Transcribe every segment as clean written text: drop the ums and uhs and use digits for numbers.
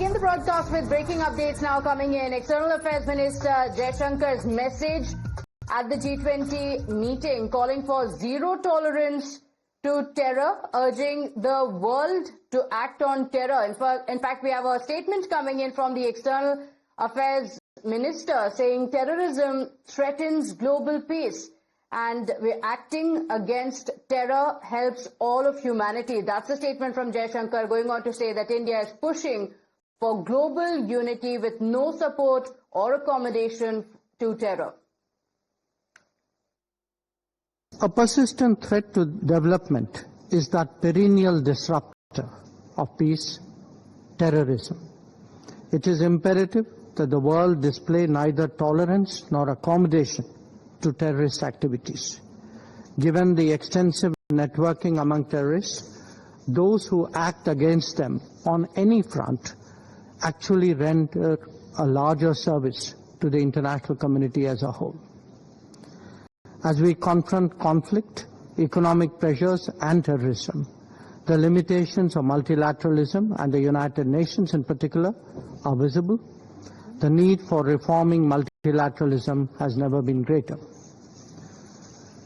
begin the broadcast with breaking updates now coming in. External Affairs Minister Jaishankar's message at the G20 meeting calling for zero tolerance to terror, urging the world to act on terror. In fact, we have a statement coming in from the External Affairs Minister saying terrorism threatens global peace and we're acting against terror helps all of humanity. That's a statement from Jaishankar, going on to say that India is pushing for global unity with no support or accommodation to terror. A persistent threat to development is that perennial disruptor of peace, terrorism. It is imperative that the world display neither tolerance nor accommodation to terrorist activities. Given the extensive networking among terrorists, those who act against them on any front actually render a larger service to the international community as a whole. As we confront conflict, economic pressures and terrorism, the limitations of multilateralism and the United Nations in particular are visible. The need for reforming multilateralism has never been greater.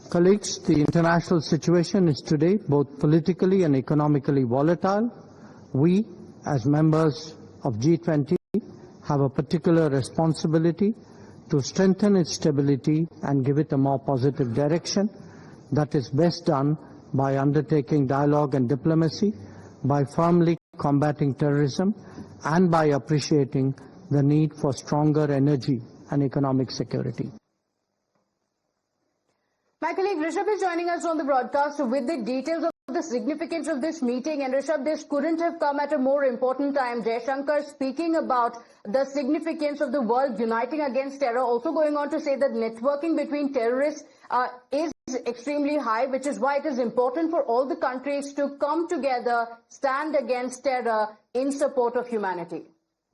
Colleagues, the international situation is today both politically and economically volatile. We, as members of G20, have a particular responsibility to strengthen its stability and give it a more positive direction. That is best done by undertaking dialogue and diplomacy, by firmly combating terrorism, and by appreciating the need for stronger energy and economic security. My colleague Rishabh is joining us on the broadcast with the details of the significance of this meeting. And Rishabh, this couldn't have come at a more important time. Jaishankar speaking about the significance of the world uniting against terror, also going on to say that networking between terrorists is extremely high, which is why it is important for all the countries to come together, stand against terror in support of humanity.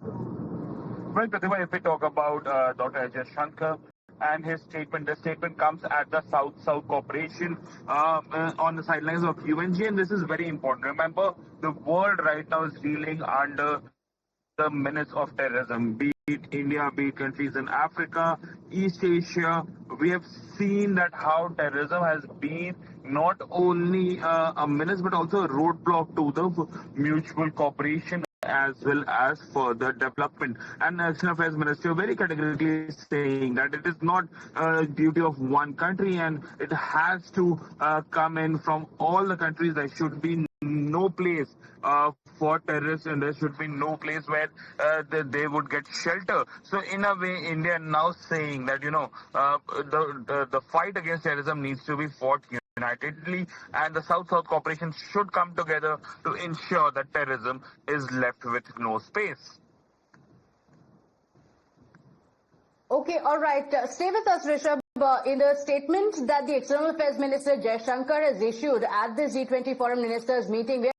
Well, Pratibha, if we talk about Dr. Jaishankar and his statement, the statement comes at the South-South cooperation on the sidelines of UNG, and this is very important. Remember, the world right now is reeling under the menace of terrorism, be it India, be it countries in Africa, East Asia. We have seen that how terrorism has been not only a menace but also a roadblock to the mutual cooperation as well as further development. And External Affairs Minister very categorically saying that it is not a duty of one country and it has to come in from all the countries. There should be no place for terrorists, and there should be no place where they would get shelter. So in a way, India now saying that, the fight against terrorism needs to be fought unitedly, and the South-South cooperation should come together to ensure that terrorism is left with no space. Okay, all right. Stay with us, Rishabh. In a statement that the External Affairs Minister Jaishankar has issued at the G20 Foreign Ministers meeting,